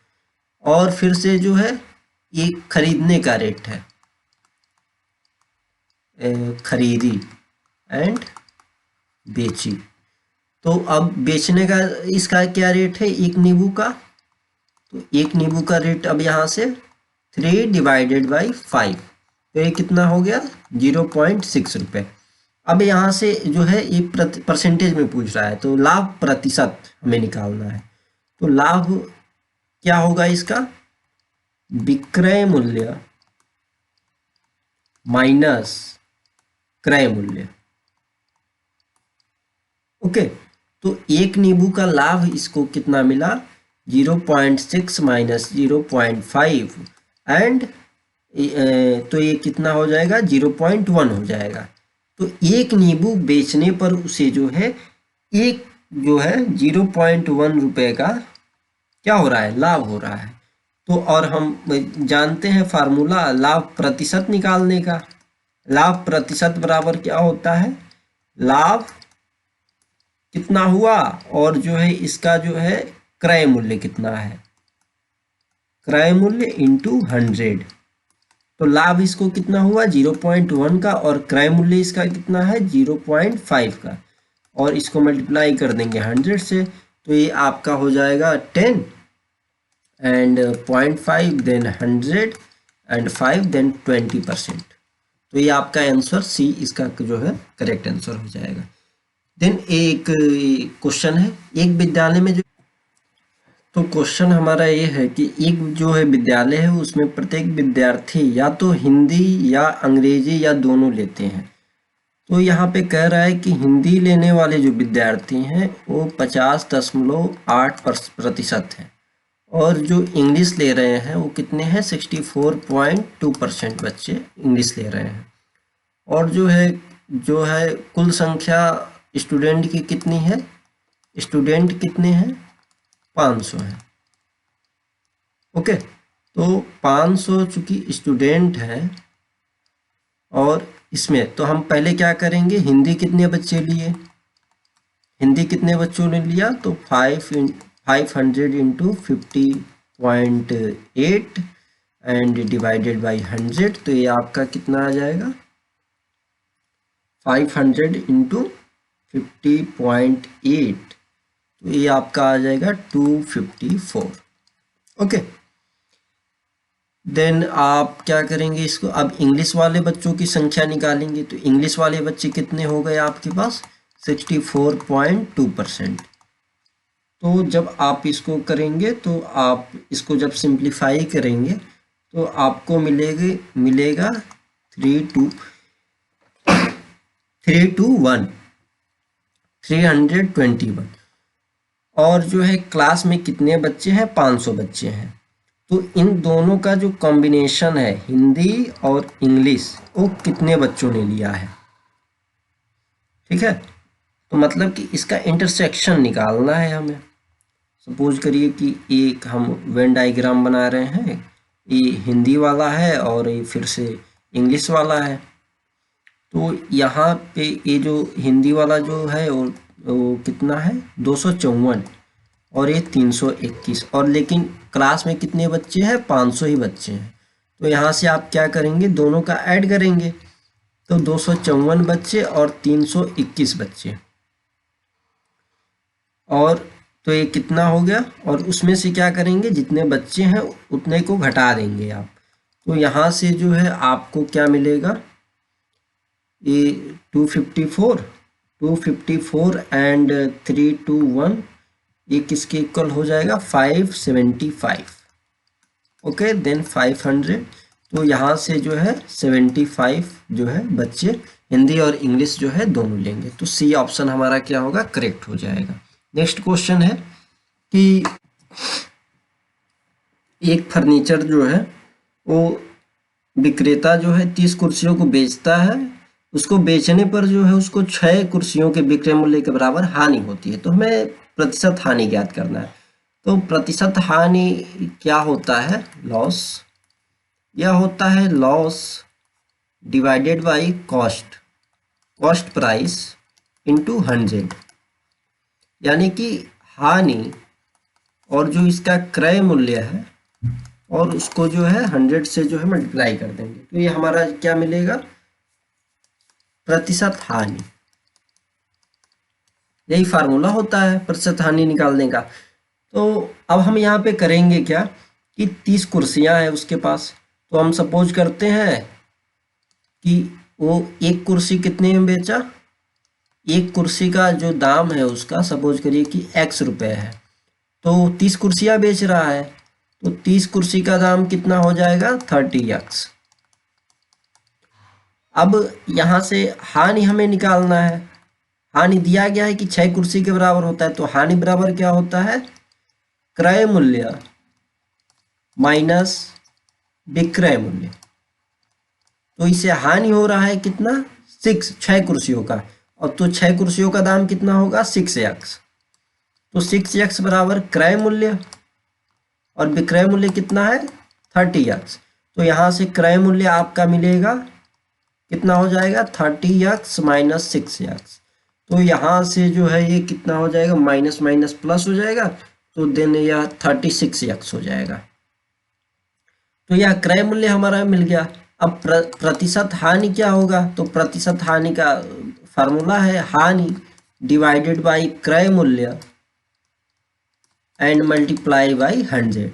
और फिर से जो है ये खरीदने का रेट है, खरीदी एंड बेची। तो अब बेचने का इसका क्या रेट है, 1 नींबू का, तो 1 नींबू का रेट अब यहाँ से 3/5, तो ये कितना हो गया, 0.6 रुपये। अब यहाँ से जो है ये परसेंटेज में पूछ रहा है, तो लाभ प्रतिशत हमें निकालना है। तो लाभ क्या होगा इसका, विक्रय मूल्य माइनस क्रय मूल्य। ओके, तो 1 नींबू का लाभ इसको कितना मिला, 0.6 माइनस 0.5 एंड तो ये कितना हो जाएगा, 0.1 हो जाएगा। तो 1 नींबू बेचने पर उसे जो है 0.1 रुपए का क्या हो रहा है, लाभ हो रहा है। तो और हम जानते हैं फार्मूला लाभ प्रतिशत निकालने का। लाभ प्रतिशत बराबर क्या होता है, लाभ कितना हुआ और जो है इसका जो है क्रय मूल्य कितना है, क्रय मूल्य इंटू 100। तो लाभ इसको कितना हुआ 0.1 का, और क्रय मूल्य इसका कितना है 0.5 का, और इसको मल्टीप्लाई कर देंगे 100 से, तो ये आपका हो जाएगा 10 एंड 0.5 देन 100 एंड 5 देन 20%। तो ये आपका आंसर सी इसका जो है करेक्ट आंसर हो जाएगा। देन एक क्वेश्चन है, एक विद्यालय में जो, तो क्वेश्चन हमारा ये है कि एक जो है विद्यालय है उसमें प्रत्येक विद्यार्थी या तो हिंदी या अंग्रेजी या दोनों लेते हैं। तो यहाँ पे कह रहा है कि हिंदी लेने वाले जो विद्यार्थी हैं वो 50.8% हैं, और जो इंग्लिश ले रहे हैं वो कितने हैं, 64.2% बच्चे इंग्लिश ले रहे हैं। और जो है कुल संख्या स्टूडेंट की कितनी है, स्टूडेंट कितने हैं, 500 है। ओके, तो 500 चूंकि स्टूडेंट है, और इसमें तो हम पहले क्या करेंगे, हिंदी कितने बच्चे लिए, हिंदी कितने बच्चों ने लिया, तो 500 इंटू 50.8 एंड डिवाइडेड बाई 100। तो ये आपका कितना आ जाएगा, 500 इंटू 50.8, तो ये आपका आ जाएगा 254। ओके, देन आप क्या करेंगे इसको, अब इंग्लिश वाले बच्चों की संख्या निकालेंगे। तो इंग्लिश वाले बच्चे कितने हो गए आपके पास, 64.2%। तो जब आप इसको करेंगे, तो आप इसको जब सिंप्लीफाई करेंगे तो आपको मिलेगा 321। और जो है क्लास में कितने बच्चे हैं, 500 बच्चे हैं। तो इन दोनों का जो कॉम्बिनेशन है हिंदी और इंग्लिश, वो कितने बच्चों ने लिया है, ठीक है। तो मतलब कि इसका इंटरसेक्शन निकालना है हमें। सपोज करिए कि एक हम वेन डायग्राम बना रहे हैं, ये हिंदी वाला है और ये फिर से इंग्लिश वाला है। तो यहाँ पे ये जो हिंदी वाला जो है वो कितना है 254 और ये 321, और लेकिन क्लास में कितने बच्चे हैं 500 ही बच्चे हैं। तो यहाँ से आप क्या करेंगे, दोनों का ऐड करेंगे तो 254 बच्चे और 321 बच्चे, और तो ये कितना हो गया, और उसमें से क्या करेंगे जितने बच्चे हैं उतने को घटा देंगे आप। तो यहाँ से जो है आपको क्या मिलेगा, ये 254 एंड 321 ये किसके इक्वल हो जाएगा 575। Okay then 500। तो यहाँ से जो है 75 जो है बच्चे हिंदी और इंग्लिश जो है दोनों लेंगे। तो सी ऑप्शन हमारा क्या होगा, करेक्ट हो जाएगा। नेक्स्ट क्वेश्चन है कि एक फर्नीचर जो है वो विक्रेता जो है 30 कुर्सियों को बेचता है, उसको बेचने पर जो है उसको 6 कुर्सियों के विक्रय मूल्य के बराबर हानि होती है। तो हमें प्रतिशत हानि ज्ञात करना है। तो प्रतिशत हानि क्या होता है, लॉस, यह होता है loss divided by cost price into 100, यानी कि हानि और जो इसका क्रय मूल्य है और उसको जो है 100 से जो है मल्टीप्लाई कर देंगे। तो ये हमारा क्या मिलेगा, प्रतिशत हानि। यही फार्मूला होता है प्रतिशत हानि निकालने का। तो अब हम यहाँ पे करेंगे क्या कि 30 कुर्सियाँ हैं उसके पास, तो हम सपोज करते हैं कि वो एक कुर्सी कितने में बेचा, एक कुर्सी का जो दाम है उसका सपोज करिए कि x रुपए है, तो 30 कुर्सियाँ बेच रहा है, तो 30 कुर्सी का दाम कितना हो जाएगा 30x। अब यहाँ से हानि हमें निकालना है। हानि दिया गया है कि 6 कुर्सी के बराबर होता है, तो हानि बराबर क्या होता है, क्रय मूल्य माइनस विक्रय मूल्य। तो इसे हानि हो रहा है कितना 6 कुर्सियों का, और तो 6 कुर्सियों का दाम कितना होगा 6x। तो 6x बराबर क्रय मूल्य और विक्रय मूल्य कितना है 30x। तो यहाँ से क्रय मूल्य आपका मिलेगा कितना हो जाएगा 30x माइनस 6x। तो यहाँ से जो है ये कितना हो जाएगा, माइनस माइनस प्लस हो जाएगा, तो देन यह 36x हो जाएगा। तो यह क्रय मूल्य हमारा मिल गया। अब प्रतिशत हानि क्या होगा, तो प्रतिशत हानि का फार्मूला है हानि डिवाइडेड बाई क्रय मूल्य एंड मल्टीप्लाई बाई 100।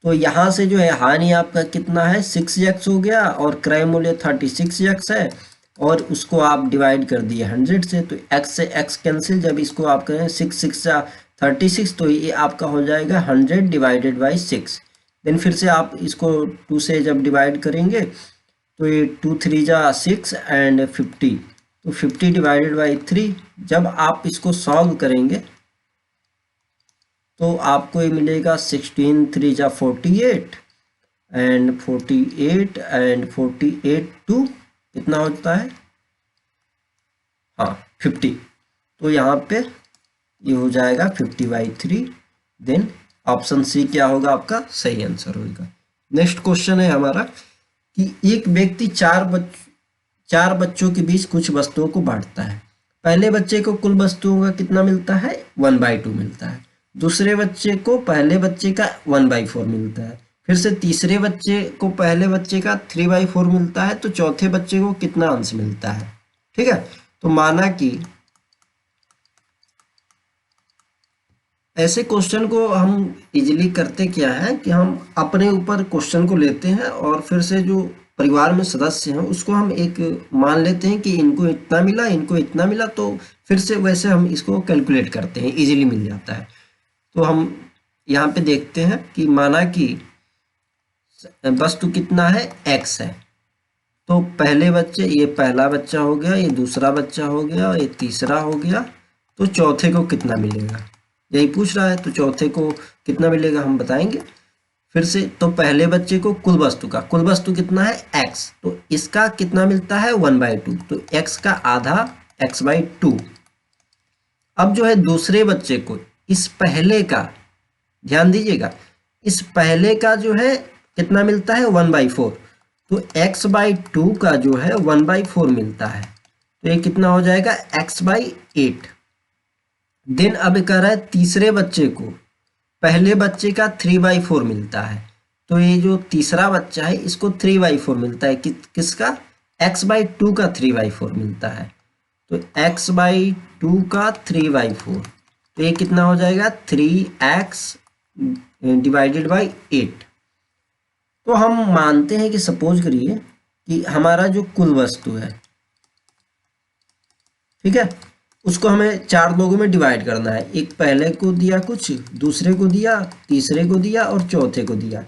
तो यहाँ से जो है हानि आपका कितना है 6x हो गया और क्रय मूल्य 36x है, और उसको आप डिवाइड कर दिए 100 से, तो x से x कैंसिल, जब इसको आप करें 6 36, तो ये आपका हो जाएगा 100 डिवाइडेड बाई 6। देन फिर से आप इसको 2 से जब डिवाइड करेंगे तो ये 2 3 जा 6 एंड 50, तो 50 डिवाइडेड बाई 3। जब आप इसको सॉल्व करेंगे तो आपको ये मिलेगा 16 3 जा 48 एंड 48 एंड 48 टू कितना होता है, हाँ 50। तो यहाँ पे ये हो जाएगा 50/3। देन ऑप्शन सी क्या होगा आपका सही आंसर होगा। नेक्स्ट क्वेश्चन है हमारा कि एक व्यक्ति चार बच्चों के बीच कुछ वस्तुओं को बांटता है। पहले बच्चे को कुल वस्तुओं का कितना मिलता है 1/2 मिलता है, दूसरे बच्चे को पहले बच्चे का 1/4 मिलता है, फिर से तीसरे बच्चे को पहले बच्चे का 3/4 मिलता है, तो चौथे बच्चे को कितना अंश मिलता है। ठीक है, तो माना कि ऐसे क्वेश्चन को हम इजीली करते क्या है कि हम अपने ऊपर क्वेश्चन को लेते हैं और फिर से जो परिवार में सदस्य हैं उसको हम एक मान लेते हैं कि इनको इतना मिला, इनको इतना मिला, तो फिर से वैसे हम इसको कैलकुलेट करते हैं, इजीली मिल जाता है। तो हम यहाँ पे देखते हैं कि माना कि वस्तु कितना है x है, तो पहले बच्चे, ये पहला बच्चा हो गया, ये दूसरा बच्चा हो गया, ये तीसरा हो गया, तो चौथे को कितना मिलेगा यही पूछ रहा है। तो चौथे को कितना मिलेगा हम बताएंगे फिर से। तो पहले बच्चे को कुल वस्तु कितना है x, तो इसका कितना मिलता है 1/2, तो x का आधा x/2। अब जो है दूसरे बच्चे को, इस पहले का ध्यान दीजिएगा, इस पहले का जो है कितना मिलता है 1/4, तो x/2 का जो है 1/4 मिलता है, तो ये कितना हो जाएगा x/8। देन अब कह रहा है तीसरे बच्चे को पहले बच्चे का 3/4 मिलता है, तो ये जो तीसरा बच्चा है इसको 3/4 मिलता है, किसका x/2 का 3/4 मिलता है, तो x/2 का 3/4, तो ये कितना हो जाएगा 3x डिवाइडेड बाई 8। तो हम मानते हैं कि सपोज करिए कि हमारा जो कुल वस्तु है, ठीक है, उसको हमें 4 लोगों में डिवाइड करना है, एक पहले को दिया कुछ, दूसरे को दिया, तीसरे को दिया और चौथे को दिया।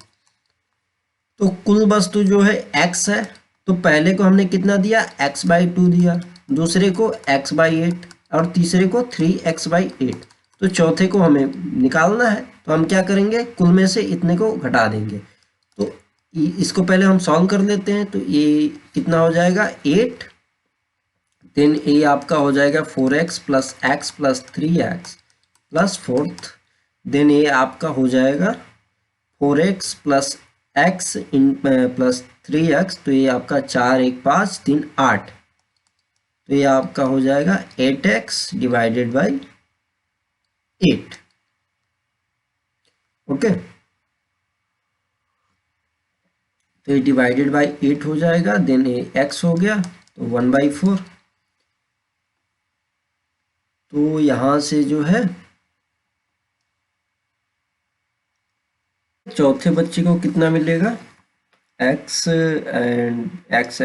तो कुल वस्तु जो है x है, तो पहले को हमने कितना दिया x/2 दिया, दूसरे को x/8 और तीसरे को 3x/8, तो चौथे को हमें निकालना है, तो हम क्या करेंगे कुल में से इतने को घटा देंगे। तो इसको पहले हम सॉल्व कर लेते हैं, तो ये कितना हो जाएगा 8, देन ये आपका हो जाएगा 4x plus x plus 3x plus 4th, then ये आपका हो जाएगा 4x plus x in plus 3x, तो ये आपका 4 1 5 3 8, तो ये आपका हो जाएगा 8x डिवाइडेड बाई 8। ओके, तो ये डिवाइडेड बाई 8 हो जाएगा, देन ये x हो गया तो 1/4। तो यहाँ से जो है चौथे बच्चे को कितना मिलेगा x एंड x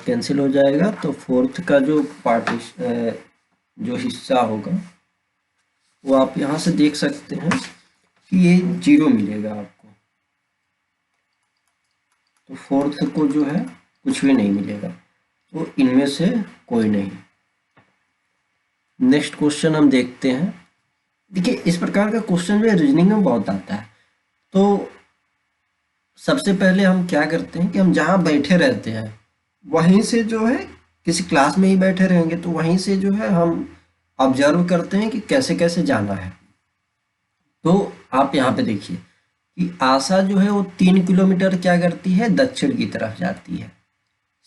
कैंसिल हो जाएगा, तो फोर्थ का जो जो हिस्सा होगा वो आप यहाँ से देख सकते हैं कि ये 0 मिलेगा आपको, तो फोर्थ को जो है कुछ भी नहीं मिलेगा, तो इनमें से कोई नहीं। नेक्स्ट क्वेश्चन हम देखते हैं। देखिए इस प्रकार का क्वेश्चन जो रीजनिंग में बहुत आता है। तो सबसे पहले हम क्या करते हैं कि हम जहाँ बैठे रहते हैं वहीं से जो है, किसी क्लास में ही बैठे रहेंगे तो वहीं से जो है हम ऑब्जर्व करते हैं कि कैसे कैसे जाना है। तो आप यहाँ पे देखिए कि आशा जो है वो 3 किलोमीटर क्या करती है दक्षिण की तरफ जाती है।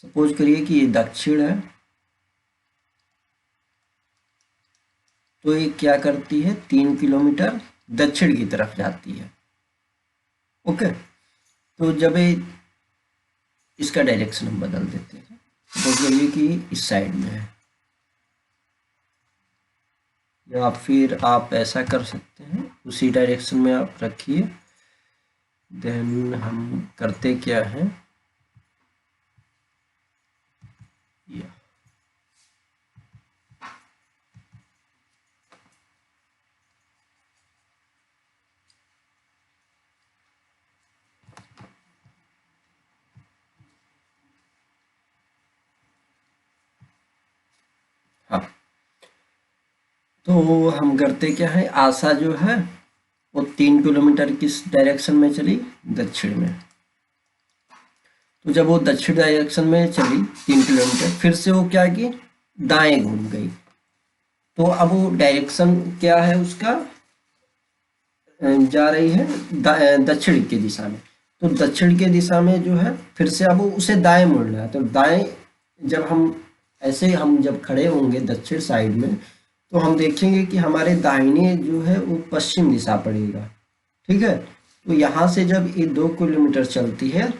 सपोज करिए कि ये दक्षिण है, तो ये क्या करती है 3 किलोमीटर दक्षिण की तरफ जाती है। ओके, तो जब ये इसका डायरेक्शन हम बदल देते हैं, सपोज करिए कि इस साइड में है, या फिर आप ऐसा कर सकते हैं उसी डायरेक्शन में आप रखिए। देन हम करते क्या है, हाँ, तो हम करते क्या है, आशा जो है वो 3 किलोमीटर किस डायरेक्शन में चली दक्षिण में। तो जब वो दक्षिण डायरेक्शन में चली 3 किलोमीटर, फिर से वो क्या की दाएं घूम गई, तो अब वो डायरेक्शन क्या है उसका जा रही है दक्षिण की दिशा में। तो दक्षिण की दिशा में जो है फिर से अब उसे दाएं मुड़ना है, तो दाएं जब हम ऐसे हम जब खड़े होंगे दक्षिण साइड में, तो हम देखेंगे कि हमारे दाहिने जो है वो पश्चिम दिशा पड़ेगा। ठीक है, तो यहाँ से जब ये 2 किलोमीटर चलती है,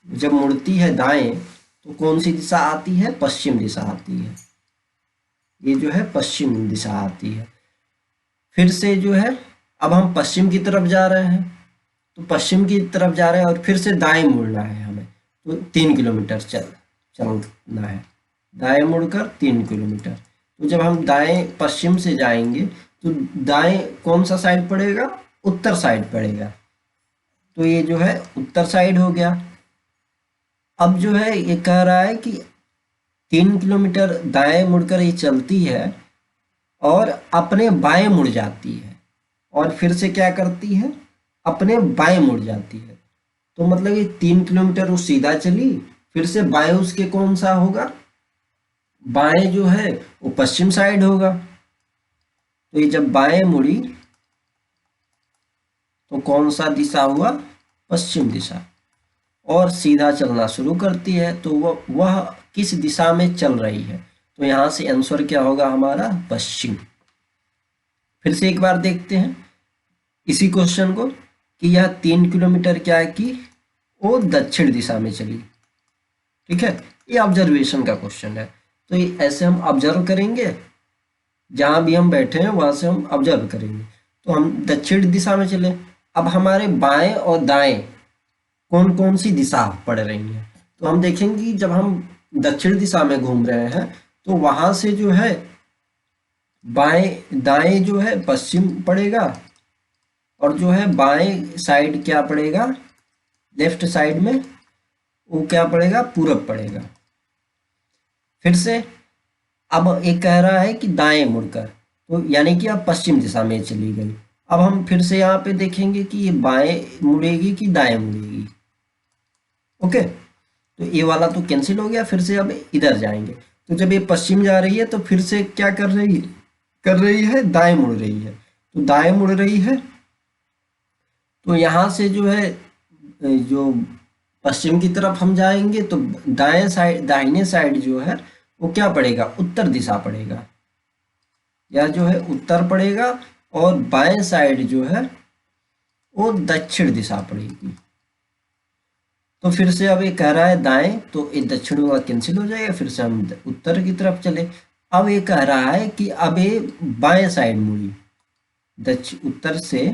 जब मुड़ती है दाएं, तो कौन सी दिशा आती है पश्चिम दिशा आती है, ये जो है पश्चिम दिशा आती है। फिर से जो है अब हम पश्चिम की तरफ जा रहे हैं, तो पश्चिम की तरफ जा रहे हैं और फिर से दाएं मुड़ना है हमें, तो 3 किलोमीटर चलना है, दाएं मुड़कर 3 किलोमीटर। तो जब हम दाएं पश्चिम से जाएंगे तो दाएं कौन सा साइड पड़ेगा, उत्तर साइड पड़ेगा, तो ये जो है उत्तर साइड हो गया। अब जो है ये कह रहा है कि 3 किलोमीटर दाएं मुड़कर ये चलती है और अपने बाएं मुड़ जाती है, और फिर से क्या करती है अपने बाएं मुड़ जाती है। तो मतलब ये 3 किलोमीटर वो सीधा चली, फिर से बाएं उसके कौन सा होगा, बाएं जो है वो पश्चिम साइड होगा। तो ये जब बाएं मुड़ी तो कौन सा दिशा हुआ, पश्चिम दिशा। और सीधा चलना शुरू करती है, तो वह किस दिशा में चल रही है? तो यहाँ से आंसर क्या होगा हमारा? पश्चिम। फिर से एक बार देखते हैं इसी क्वेश्चन को कि यह 3 किलोमीटर क्या है कि वो दक्षिण दिशा में चली। ठीक है, ये ऑब्जर्वेशन का क्वेश्चन है, तो ये ऐसे हम ऑब्जर्व करेंगे, जहां भी हम बैठे हैं वहां से हम ऑब्जर्व करेंगे। तो हम दक्षिण दिशा में चले। अब हमारे बाएं और दाएं कौन कौन सी दिशा पड़ रही है? तो हम देखेंगे कि जब हम दक्षिण दिशा में घूम रहे हैं तो वहां से जो है बाएं दाएं जो है पश्चिम पड़ेगा, और जो है बाएं साइड क्या पड़ेगा? लेफ्ट साइड में वो क्या पड़ेगा? पूरब पड़ेगा। फिर से अब एक कह रहा है कि दाएं मुड़कर, तो यानी कि अब पश्चिम दिशा में चली गई। अब हम फिर से यहाँ पे देखेंगे कि ये बाएं मुड़ेगी कि दाएं मुड़ेगी। ओके, तो ये वाला तो कैंसिल हो गया। फिर से अब इधर जाएंगे, तो जब ये पश्चिम जा रही है तो फिर से क्या कर रही है? दाएं मुड़ रही है। तो दाएं मुड़ रही है, तो यहाँ से जो है जो पश्चिम की तरफ हम जाएंगे तो दाएं साइड दाहिने साइड जो है वो क्या पड़ेगा? उत्तर दिशा पड़ेगा, या जो है उत्तर पड़ेगा, और बाएं साइड जो है वो दक्षिण दिशा पड़ेगी। तो फिर से अब ये कह रहा है दाएं, तो ये दक्षिण वाला कैंसिल हो जाएगा। फिर से हम उत्तर की तरफ चले। अब ये कह रहा है कि अब ये बाएं साइड मुड़ी दक्षिण उत्तर से,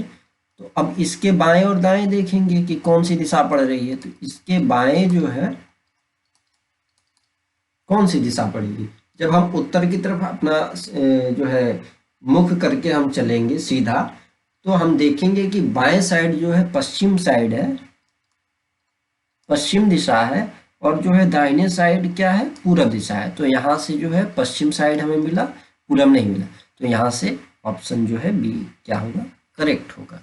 तो अब इसके बाएं और दाएं देखेंगे कि कौन सी दिशा पड़ रही है। तो इसके बाएं जो है कौन सी दिशा पड़ेगी? जब हम उत्तर की तरफ अपना जो है मुख करके हम चलेंगे सीधा, तो हम देखेंगे कि बाएं साइड जो है पश्चिम साइड है, पश्चिम दिशा है, और जो है दाहिने साइड क्या है? पूरब दिशा है। तो यहाँ से जो है पश्चिम साइड हमें मिला, पूरब नहीं मिला। तो यहाँ से ऑप्शन जो है बी क्या होगा? करेक्ट होगा।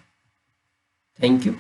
Thank you.